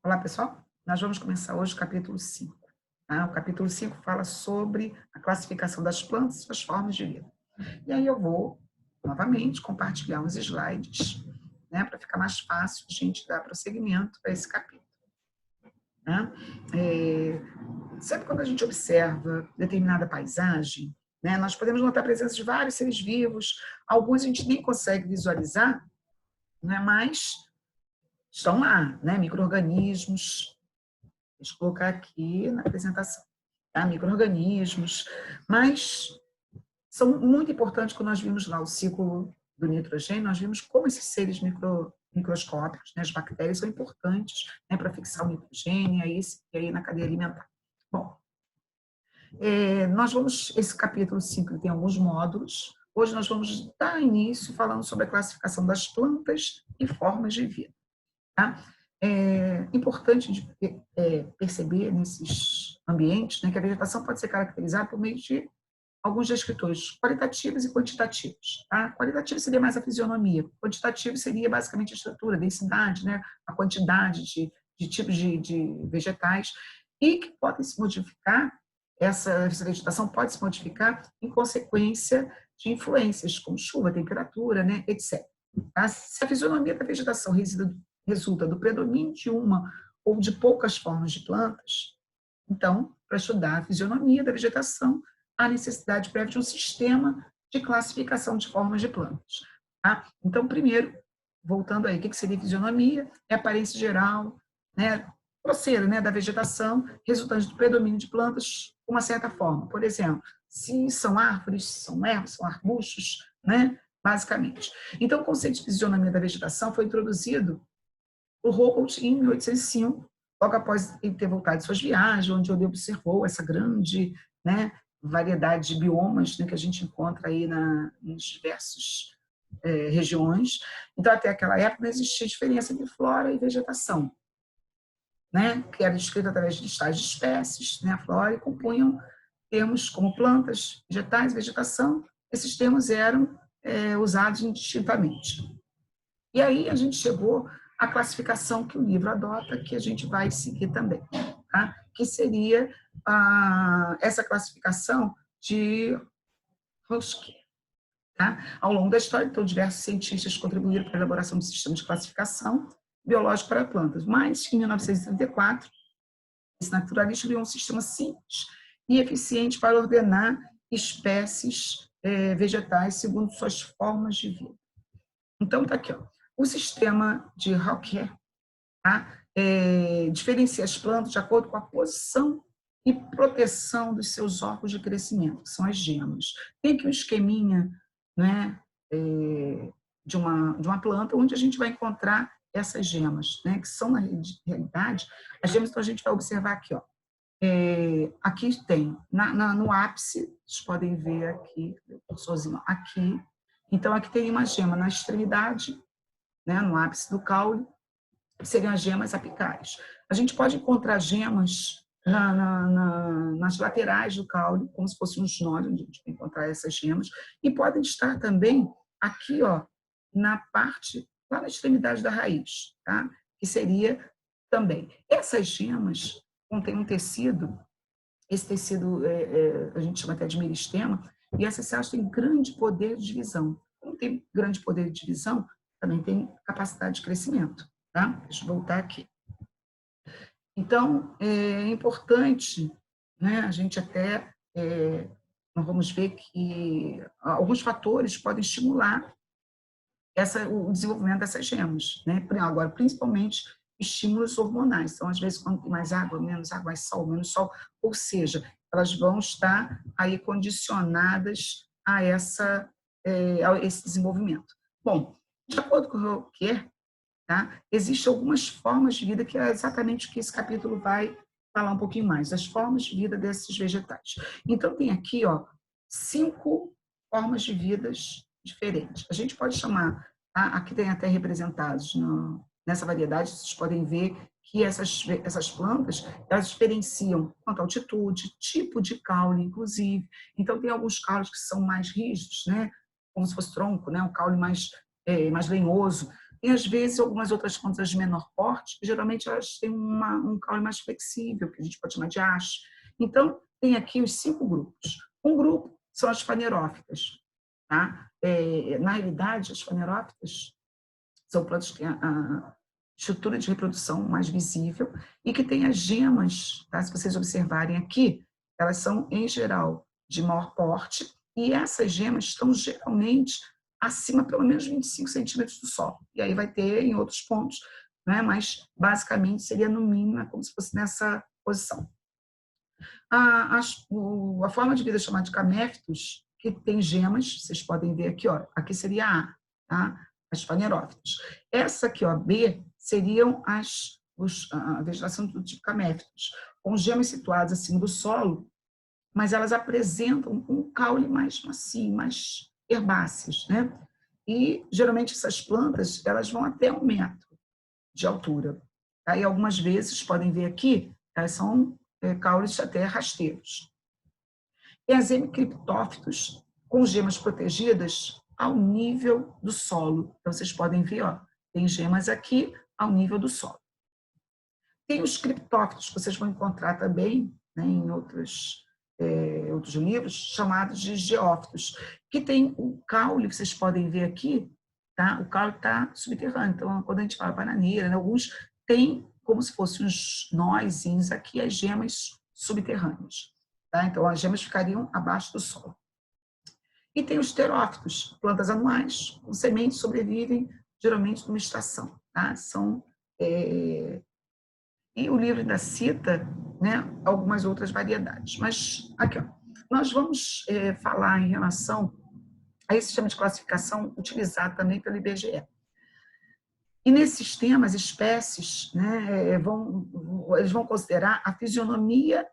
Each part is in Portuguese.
Olá, pessoal. Nós vamos começar hoje o capítulo 5. Tá? O capítulo 5 fala sobre a classificação das plantas e suas formas de vida. E aí eu vou, novamente, compartilhar uns slides, né, para ficar mais fácil a gente dar prosseguimento a esse capítulo. Né? Sempre quando a gente observa determinada paisagem, né, nós podemos notar a presença de vários seres vivos, alguns a gente nem consegue visualizar, né, mas estão lá, né, micro-organismos. Deixa eu colocar aqui na apresentação, tá? Micro-organismos, mas são muito importantes quando nós vimos lá o ciclo do nitrogênio, nós vimos como esses seres microscópicos, né, as bactérias, são importantes, né, para fixar o nitrogênio e aí na cadeia alimentar. Bom, esse capítulo 5 tem alguns módulos. Hoje nós vamos dar início falando sobre a classificação das plantas e formas de vida. Tá? É importante perceber nesses ambientes, né, que a vegetação pode ser caracterizada por meio de alguns descritores qualitativos e quantitativos. Tá? Qualitativo seria mais a fisionomia, quantitativo seria basicamente a estrutura, a densidade, né, a quantidade de tipos de vegetais, e que podem se modificar, essa vegetação pode se modificar em consequência de influências como chuva, temperatura, né, etc. Tá? Se a fisionomia da vegetação resulta do predomínio de uma ou de poucas formas de plantas, então, para estudar a fisionomia da vegetação, há necessidade prévia de um sistema de classificação de formas de plantas. Tá? Então, primeiro, voltando aí, o que seria fisionomia? É a aparência geral, né, grosseira, né, da vegetação, resultante do predomínio de plantas com uma certa forma. Por exemplo, se são árvores, são ervas, são arbustos, né, basicamente. Então, o conceito de fisionomia da vegetação foi introduzido por Humboldt em 1805, logo após ele ter voltado de suas viagens, onde ele observou essa grande, né, variedade de biomas, né, que a gente encontra aí nas diversas regiões. Então, até aquela época não existia diferença entre flora e vegetação, né, que era descrita através de listas de espécies, né, a flora, e compunham termos como plantas, vegetais, vegetação. Esses termos eram usados indistintamente. E aí a gente chegou à classificação que o livro adota, que a gente vai seguir também, tá? Que seria essa classificação de Rosquet. Tá? Ao longo da história, então, diversos cientistas contribuíram para a elaboração de sistemas de classificação biológico para plantas, mas em 1934, esse naturalista criou um sistema simples e eficiente para ordenar espécies vegetais segundo suas formas de vida. Então, está aqui, ó. O sistema de Rosquet, tá? Diferencia as plantas de acordo com a posição e proteção dos seus órgãos de crescimento, que são as gemas. Tem aqui um esqueminha, né, de uma planta, onde a gente vai encontrar essas gemas, né, que são, na realidade, as gemas, então a gente vai observar aqui, ó. Aqui tem, no ápice, vocês podem ver aqui, sozinho, aqui. Então, aqui tem uma gema na extremidade, né, no ápice do caule, que seriam as gemas apicais. A gente pode encontrar gemas nas laterais do caule, como se fossem uns nódulos, onde a gente vai encontrar essas gemas, e podem estar também aqui, ó, na parte, lá na extremidade da raiz, tá? Que seria também. Essas gemas contêm um tecido, esse tecido a gente chama até de meristema, e essas células têm grande poder de divisão. Como tem grande poder de divisão, também tem capacidade de crescimento. Tá? Deixa eu voltar aqui. Então, é importante, né, a gente até, nós vamos ver que alguns fatores podem estimular o desenvolvimento dessas gemas. Né? Agora, principalmente estímulos hormonais. Então, às vezes, quando tem mais água, mais sol, menos sol, ou seja, elas vão estar aí condicionadas a esse desenvolvimento. Bom, de acordo com o Roquer, tá? Existem algumas formas de vida que é exatamente o que esse capítulo vai falar um pouquinho mais, as formas de vida desses vegetais. Então, tem aqui, ó, 5 formas de vidas diferentes. A gente pode chamar, tá? Aqui tem até representados nessa variedade, vocês podem ver que essas plantas, elas diferenciam quanto à altitude, tipo de caule, inclusive. Então, tem alguns caules que são mais rígidos, né? Como se fosse tronco, né? Um caule mais lenhoso. E, às vezes, algumas outras plantas de menor porte, geralmente elas têm um caule mais flexível, que a gente pode chamar de haste. Então, tem aqui os 5 grupos. Um grupo são as fanerófitas. Tá? Na realidade, as fanerófitas são plantas que têm a estrutura de reprodução mais visível e que têm as gemas, tá? Se vocês observarem aqui, elas são, em geral, de maior porte, e essas gemas estão geralmente acima, pelo menos, de 25 centímetros do solo. E aí vai ter em outros pontos, né? Mas, basicamente, seria no mínimo como se fosse nessa posição. A forma de vida chamada de caméfitos, que tem gemas, vocês podem ver aqui, ó, aqui seria A, tá? As fanerófitas. Essa aqui, ó, B, seriam a vegetação do tipo caméfitos, com gemas situadas acima do solo, mas elas apresentam um caule mais macio, mais herbáceas, né? E, geralmente, essas plantas, elas vão até 1 metro de altura. Tá? E algumas vezes, podem ver aqui, elas são caules até rasteiros. E as hemicriptófitos, com gemas protegidas ao nível do solo. Então, vocês podem ver, ó, tem gemas aqui ao nível do solo. Tem os criptófitos, que vocês vão encontrar também, né, em outros livros, chamados de geófitos, que tem o caule, vocês podem ver aqui, tá? O caule está subterrâneo. Então, quando a gente fala bananeira, né, alguns têm como se fossem uns nóizinhos aqui, as gemas subterrâneas. Tá? Então, as gemas ficariam abaixo do solo. E tem os terófitos, plantas anuais, com sementes, sobrevivem geralmente numa estação. Tá? E o livro ainda cita, né, algumas outras variedades. Mas, aqui, ó, nós vamos falar em relação a esse sistema de classificação utilizado também pelo IBGE. E nesse sistema, as espécies, né, eles vão considerar a fisionomia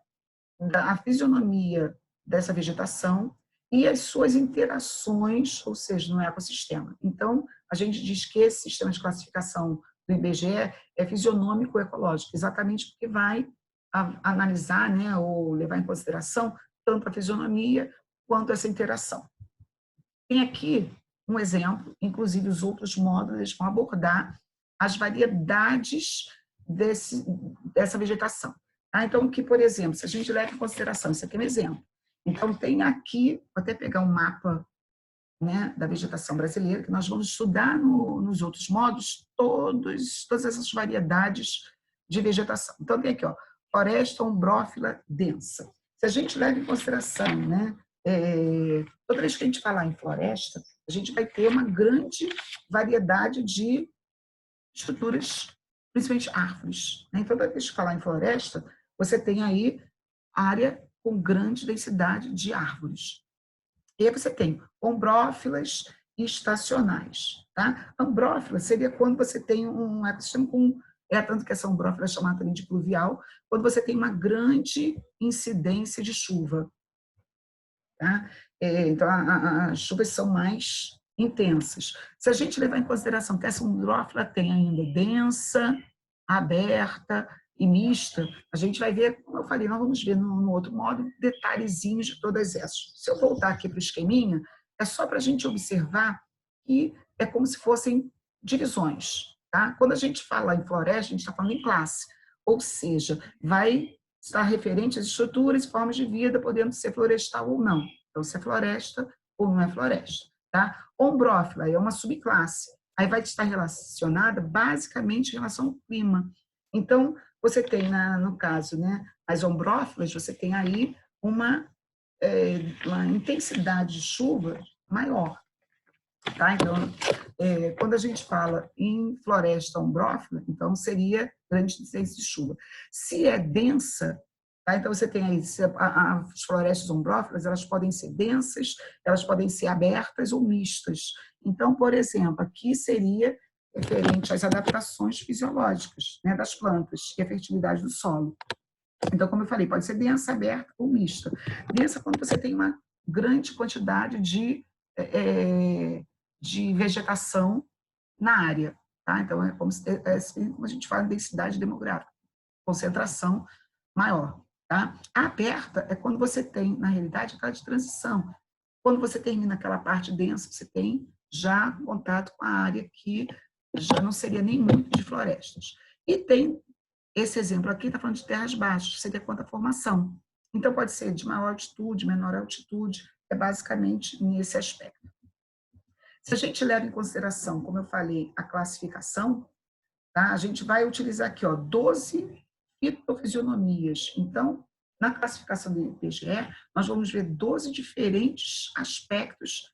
dessa vegetação e as suas interações, ou seja, no ecossistema. Então, a gente diz que esse sistema de classificação do IBGE é fisionômico-ecológico, exatamente porque vai analisar, né, ou levar em consideração tanto a fisionomia quanto essa interação. Tem aqui um exemplo, inclusive os outros módulos eles vão abordar as variedades dessa vegetação. Tá? Então, aqui, por exemplo, se a gente leva em consideração, isso aqui é um exemplo. Então, tem aqui, vou até pegar um mapa, né, da vegetação brasileira, que nós vamos estudar nos outros módulos todas essas variedades de vegetação. Então, tem aqui, ó, floresta ombrófila densa. Se a gente leva em consideração, né, toda vez que a gente falar em floresta, a gente vai ter uma grande variedade de estruturas, principalmente árvores. Né? Então, toda vez que falar em floresta, você tem aí área com grande densidade de árvores. E aí você tem ombrófilas e estacionais. Tá? Ombrófila seria quando você tem um ecossistema com... tanto que essa ombrófila é chamada também de pluvial, quando você tem uma grande incidência de chuva. Tá? Então, as chuvas são mais intensas. Se a gente levar em consideração que essa ombrófila tem ainda densa, aberta e mista, a gente vai ver, como eu falei, nós vamos ver no outro módulo, detalhezinhos de todas essas. Se eu voltar aqui para o esqueminha, é só para a gente observar que é como se fossem divisões. Tá? Quando a gente fala em floresta, a gente está falando em classe, ou seja, vai estar referente às estruturas e formas de vida, podendo ser florestal ou não. Então, se é floresta ou não é floresta. Tá? Ombrófila é uma subclasse. Aí vai estar relacionada basicamente em relação ao clima. Então, você tem, no caso, né, as ombrófilas, você tem aí uma intensidade de chuva maior. Tá? Então, quando a gente fala em floresta ombrófila, então seria grande incidência de chuva. Se é densa, tá? Então você tem aí as florestas ombrófilas, elas podem ser densas, elas podem ser abertas ou mistas. Então, por exemplo, aqui seria referente às adaptações fisiológicas, né, das plantas e a fertilidade do solo. Então, como eu falei, pode ser densa, aberta ou mista. Densa quando você tem uma grande quantidade de vegetação na área. Tá? Então, é como a gente fala de densidade demográfica, concentração maior. Tá? A aberta é quando você tem, na realidade, aquela de transição. Quando você termina aquela parte densa, você tem já contato com a área que já não seria nem muito de florestas. E tem esse exemplo aqui, está falando de terras baixas, seria quanto à formação. Então, pode ser de maior altitude, menor altitude, é basicamente nesse aspecto. Se a gente leva em consideração, como eu falei, a classificação, tá? A gente vai utilizar aqui 12 fitofisionomias. Então, na classificação do IBGE, nós vamos ver 12 diferentes aspectos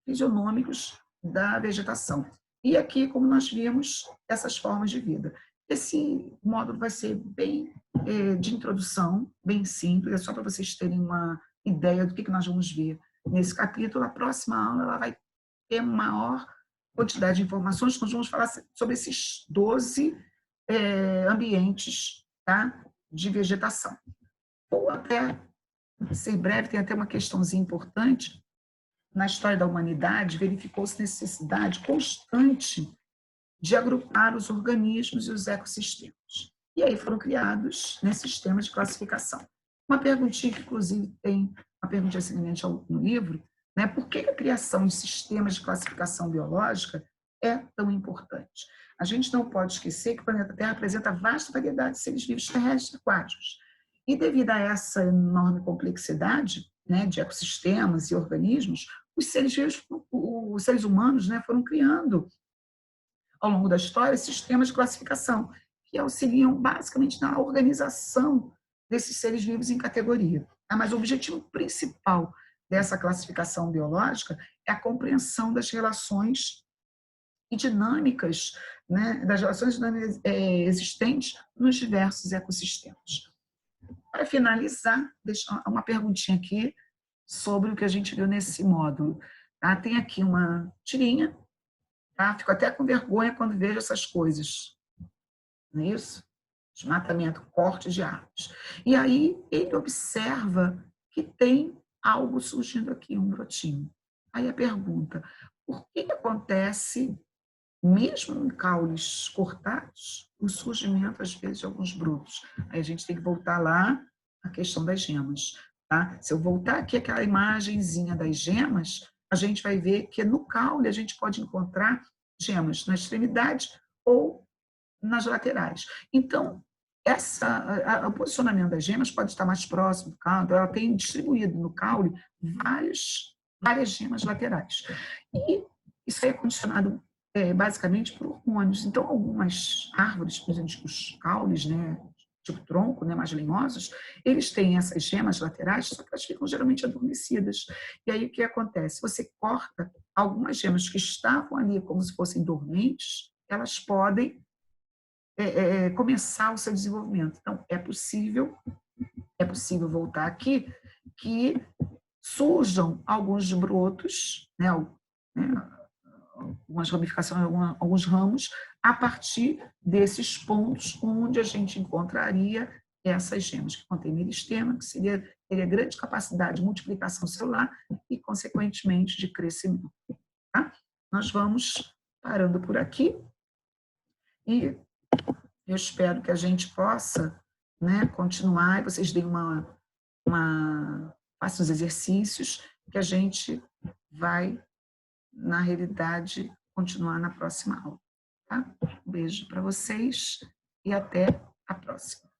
fisionômicos da vegetação. E aqui, como nós vimos, essas formas de vida. Esse módulo vai ser bem de introdução, bem simples, é só para vocês terem uma ideia do que nós vamos ver nesse capítulo. A próxima aula ela vai ter maior quantidade de informações, nós vamos falar sobre esses 12 ambientes, tá, de vegetação. Ou até, ser breve, tem até uma questãozinha importante. Na história da humanidade, verificou-se necessidade constante de agrupar os organismos e os ecossistemas. E aí foram criados sistemas de classificação. Uma perguntinha que, inclusive, tem uma pergunta semelhante no livro, né? Por que a criação de sistemas de classificação biológica é tão importante? A gente não pode esquecer que o planeta Terra apresenta vasta variedade de seres vivos terrestres e aquáticos. E devido a essa enorme complexidade, né, de ecossistemas e organismos, os seres vivos, os seres humanos, né, foram criando, ao longo da história, sistemas de classificação que auxiliam basicamente na organização desses seres vivos em categoria. Mas o objetivo principal dessa classificação biológica é a compreensão das relações e dinâmicas, né, das relações dinâmicas existentes nos diversos ecossistemas. Para finalizar, deixa uma perguntinha aqui sobre o que a gente viu nesse módulo. Tá? Tem aqui uma tirinha, tá? Fico até com vergonha quando vejo essas coisas. Não é isso? Desmatamento, corte de árvores. E aí ele observa que tem algo surgindo aqui, um brotinho. Aí a pergunta, por que acontece, mesmo em caules cortados, o surgimento, às vezes, de alguns brotos? Aí a gente tem que voltar lá à questão das gemas. Tá? Se eu voltar aqui aquela imagenzinha das gemas, a gente vai ver que no caule a gente pode encontrar gemas na extremidade ou nas laterais. Então, o posicionamento das gemas pode estar mais próximo do caule, ela tem distribuído no caule várias gemas laterais. E isso é condicionado basicamente por hormônios. Então, algumas árvores, por exemplo, os caules, né, tipo tronco, né, mais lenhosos, eles têm essas gemas laterais, só que elas ficam geralmente adormecidas. E aí o que acontece? Você corta algumas gemas que estavam ali como se fossem dormentes, elas podem começar o seu desenvolvimento. Então, é possível voltar aqui que surjam alguns brotos, né, algumas ramificações, alguns ramos, a partir desses pontos onde a gente encontraria essas gemas, que contém meristema, que teria grande capacidade de multiplicação celular e, consequentemente, de crescimento. Tá? Nós vamos parando por aqui e eu espero que a gente possa, né, continuar e vocês deem façam os exercícios que a gente vai, na realidade, continuar na próxima aula. Tá? Um beijo para vocês e até a próxima.